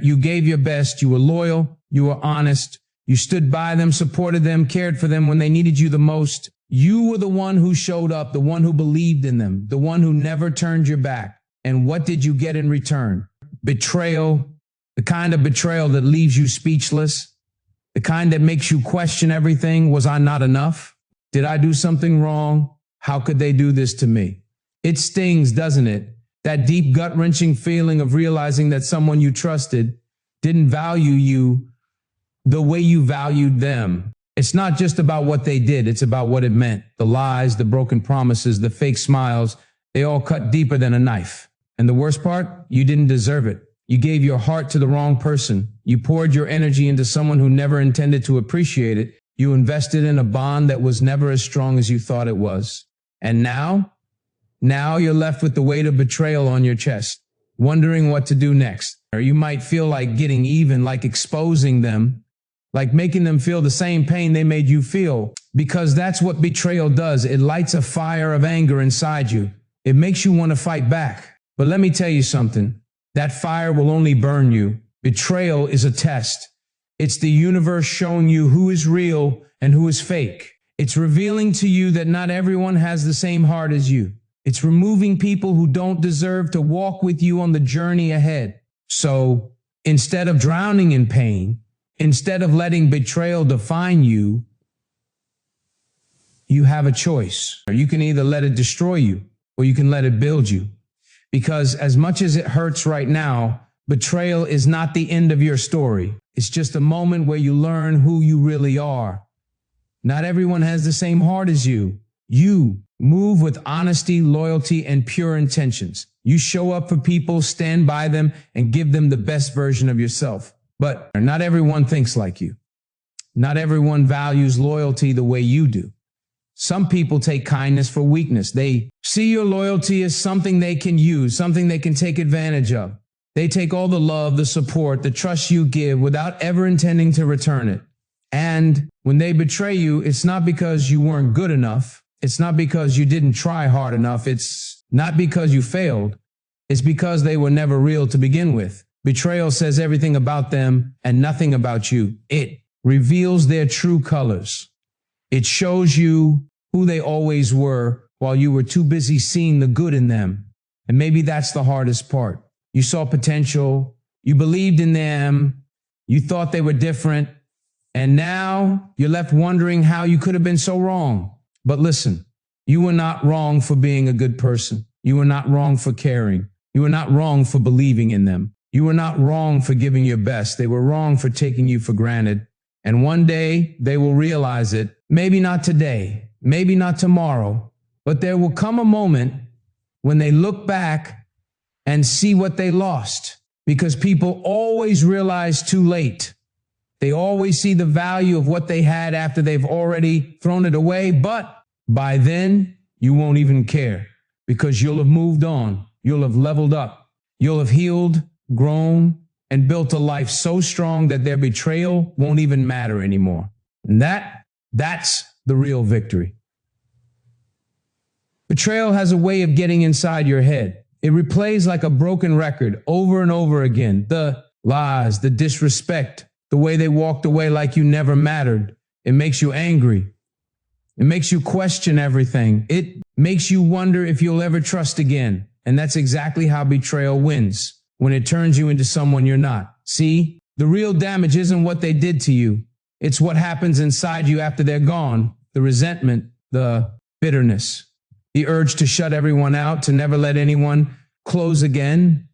You gave your best. You were loyal. You were honest. You stood by them, supported them, cared for them when they needed you the most. You were the one who showed up, the one who believed in them, the one who never turned your back. And what did you get in return? Betrayal, the kind of betrayal that leaves you speechless, the kind that makes you question everything. Was I not enough? Did I do something wrong? How could they do this to me? It stings, doesn't it? That deep gut-wrenching feeling of realizing that someone you trusted didn't value you the way you valued them. It's not just about what they did, it's about what it meant. The lies, the broken promises, the fake smiles, they all cut deeper than a knife. And the worst part, you didn't deserve it. You gave your heart to the wrong person. You poured your energy into someone who never intended to appreciate it. You invested in a bond that was never as strong as you thought it was. And now you're left with the weight of betrayal on your chest, wondering what to do next. Or you might feel like getting even, like exposing them, like making them feel the same pain they made you feel, because that's what betrayal does. It lights a fire of anger inside you. It makes you want to fight back. But let me tell you something. That fire will only burn you. Betrayal is a test. It's the universe showing you who is real and who is fake. It's revealing to you that not everyone has the same heart as you. It's removing people who don't deserve to walk with you on the journey ahead. So instead of drowning in pain, instead of letting betrayal define you, you have a choice. You can either let it destroy you or you can let it build you. Because as much as it hurts right now, betrayal is not the end of your story. It's just a moment where you learn who you really are. Not everyone has the same heart as you. You move with honesty, loyalty, and pure intentions. You show up for people, stand by them, and give them the best version of yourself. But not everyone thinks like you. Not everyone values loyalty the way you do. Some people take kindness for weakness. They see your loyalty as something they can use, something they can take advantage of. They take all the love, the support, the trust you give without ever intending to return it. And when they betray you, it's not because you weren't good enough. It's not because you didn't try hard enough. It's not because you failed. It's because they were never real to begin with. Betrayal says everything about them and nothing about you. It reveals their true colors. It shows you who they always were while you were too busy seeing the good in them. And maybe that's the hardest part. You saw potential, you believed in them, you thought they were different, and now you're left wondering how you could have been so wrong. But listen, you were not wrong for being a good person. You were not wrong for caring. You were not wrong for believing in them. You were not wrong for giving your best. They were wrong for taking you for granted. And one day they will realize it. Maybe not today, maybe not tomorrow, but there will come a moment when they look back and see what they lost, because people always realize too late. They always see the value of what they had after they've already thrown it away, but by then you won't even care, because you'll have moved on. You'll have leveled up. You'll have healed, grown, and built a life so strong that their betrayal won't even matter anymore. And that's the real victory. Betrayal has a way of getting inside your head. It replays like a broken record over and over again. The lies, the disrespect, the way they walked away like you never mattered. It makes you angry. It makes you question everything. It makes you wonder if you'll ever trust again. And that's exactly how betrayal wins, when it turns you into someone you're not. See, the real damage isn't what they did to you. It's what happens inside you after they're gone. The resentment, the bitterness, the urge to shut everyone out, to never let anyone close again.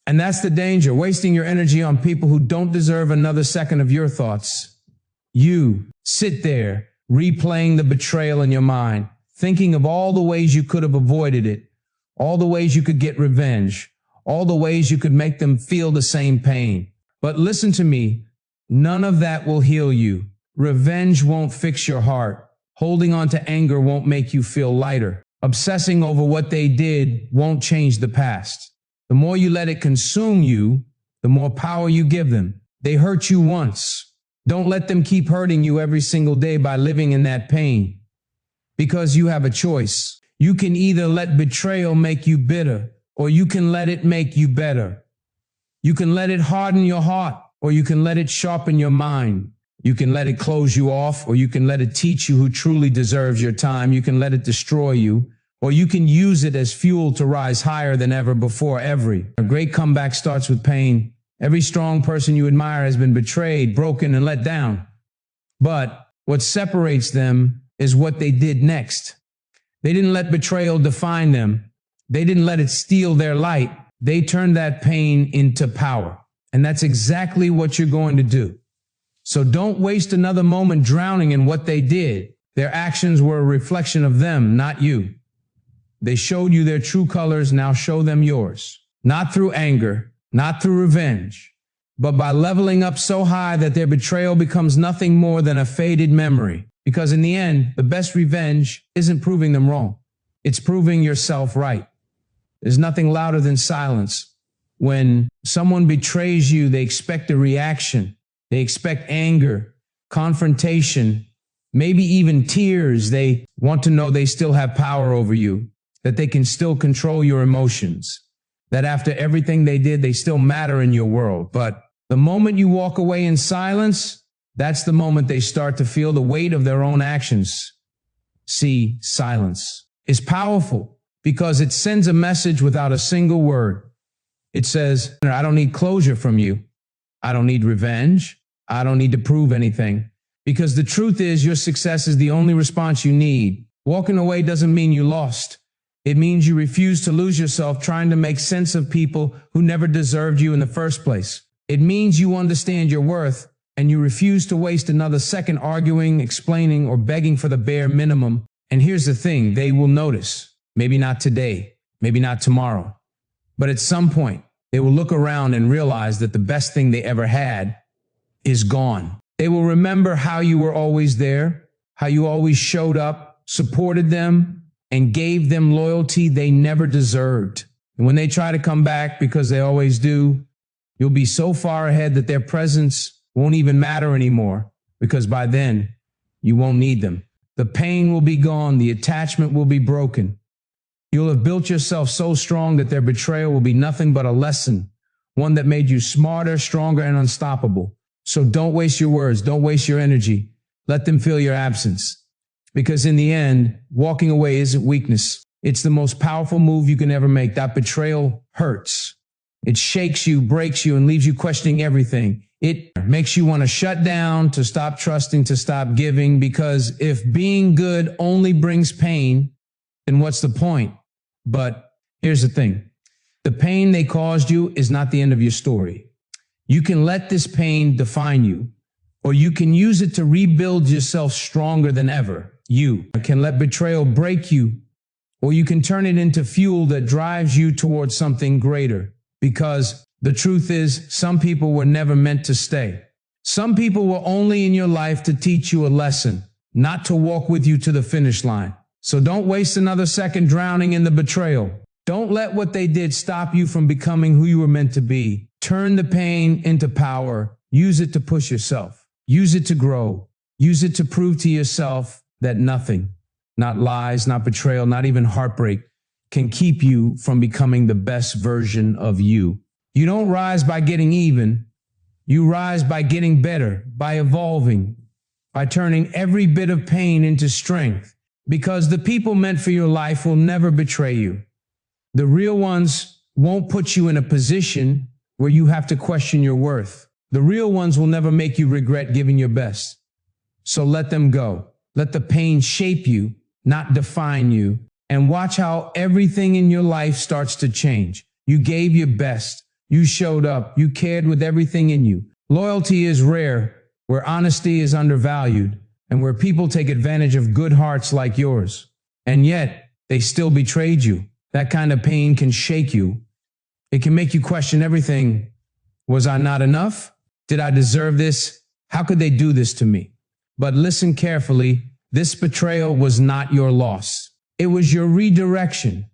And that's the danger, wasting your energy on people who don't deserve another second of your thoughts. You sit there replaying the betrayal in your mind, thinking of all the ways you could have avoided it, all the ways you could get revenge, all the ways you could make them feel the same pain. But listen to me, none of that will heal you. Revenge won't fix your heart. Holding on to anger won't make you feel lighter. Obsessing over what they did won't change the past. The more you let it consume you, the more power you give them. They hurt you once. Don't let them keep hurting you every single day by living in that pain. Because you have a choice. You can either let betrayal make you bitter, or you can let it make you better. You can let it harden your heart, or you can let it sharpen your mind. You can let it close you off, or you can let it teach you who truly deserves your time. You can let it destroy you, or you can use it as fuel to rise higher than ever before. A great comeback starts with pain. Every strong person you admire has been betrayed, broken, and let down. But what separates them is what they did next. They didn't let betrayal define them. They didn't let it steal their light. They turned that pain into power. And that's exactly what you're going to do. So don't waste another moment drowning in what they did. Their actions were a reflection of them, not you. They showed you their true colors. Now show them yours. Not through anger, not through revenge, but by leveling up so high that their betrayal becomes nothing more than a faded memory. Because in the end, the best revenge isn't proving them wrong. It's proving yourself right. There's nothing louder than silence. When someone betrays you, they expect a reaction. They expect anger, confrontation, maybe even tears. They want to know they still have power over you, that they can still control your emotions, that after everything they did, they still matter in your world. But the moment you walk away in silence, that's the moment they start to feel the weight of their own actions. See, silence is powerful because it sends a message without a single word. It says, I don't need closure from you. I don't need revenge. I don't need to prove anything. Because the truth is, your success is the only response you need. Walking away doesn't mean you lost. It means you refuse to lose yourself trying to make sense of people who never deserved you in the first place. It means you understand your worth and you refuse to waste another second arguing, explaining, or begging for the bare minimum. And here's the thing, they will notice. Maybe not today, maybe not tomorrow, but at some point, they will look around and realize that the best thing they ever had is gone. They will remember how you were always there, how you always showed up, supported them, and gave them loyalty they never deserved. And when they try to come back, because they always do, you'll be so far ahead that their presence won't even matter anymore, because by then, you won't need them. The pain will be gone. The attachment will be broken. You'll have built yourself so strong that their betrayal will be nothing but a lesson, one that made you smarter, stronger, and unstoppable. So don't waste your words. Don't waste your energy. Let them feel your absence. Because in the end, walking away isn't weakness. It's the most powerful move you can ever make. That betrayal hurts. It shakes you, breaks you, and leaves you questioning everything. It makes you want to shut down, to stop trusting, to stop giving, because if being good only brings pain, then what's the point? But here's the thing. The pain they caused you is not the end of your story. You can let this pain define you, or you can use it to rebuild yourself stronger than ever. You can let betrayal break you, or you can turn it into fuel that drives you towards something greater. Because the truth is, some people were never meant to stay. Some people were only in your life to teach you a lesson, not to walk with you to the finish line. So don't waste another second drowning in the betrayal. Don't let what they did stop you from becoming who you were meant to be. Turn the pain into power. Use it to push yourself. Use it to grow. Use it to prove to yourself that nothing, not lies, not betrayal, not even heartbreak, can keep you from becoming the best version of you. You don't rise by getting even. You rise by getting better, by evolving, by turning every bit of pain into strength. Because the people meant for your life will never betray you. The real ones won't put you in a position where you have to question your worth. The real ones will never make you regret giving your best. So let them go. Let the pain shape you, not define you. And watch how everything in your life starts to change. You gave your best. You showed up. You cared with everything in you. Loyalty is rare, where honesty is undervalued, and where people take advantage of good hearts like yours. And yet, they still betrayed you. That kind of pain can shake you. It can make you question everything. Was I not enough? Did I deserve this? How could they do this to me? But listen carefully. This betrayal was not your loss. It was your redirection.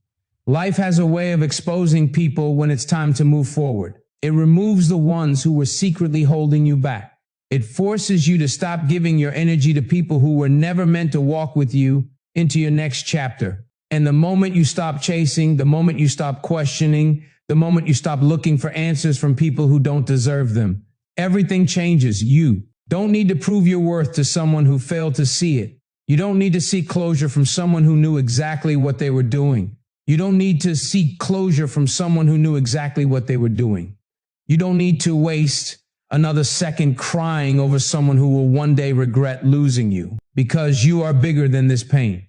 Life has a way of exposing people when it's time to move forward. It removes the ones who were secretly holding you back. It forces you to stop giving your energy to people who were never meant to walk with you into your next chapter. And the moment you stop chasing, the moment you stop questioning, The moment you stop looking for answers from people who don't deserve them. Everything changes. You don't need to prove your worth to someone who failed to see it. You don't need to seek closure from someone who knew exactly what they were doing. You don't need to seek closure from someone who knew exactly what they were doing. You don't need to waste another second crying over someone who will one day regret losing you, because you are bigger than this pain.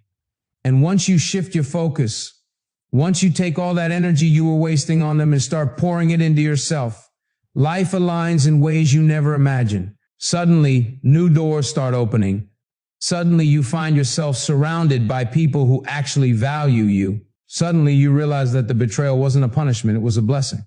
And once you shift your focus, once you take all that energy you were wasting on them and start pouring it into yourself, life aligns in ways you never imagined. Suddenly, new doors start opening. Suddenly, you find yourself surrounded by people who actually value you. Suddenly, you realize that the betrayal wasn't a punishment, it was a blessing.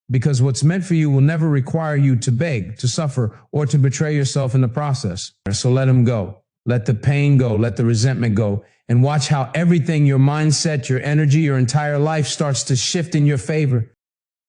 Because what's meant for you will never require you to beg, to suffer, or to betray yourself in the process. So let them go. Let the pain go. Let the resentment go. And watch how everything, your mindset, your energy, your entire life starts to shift in your favor.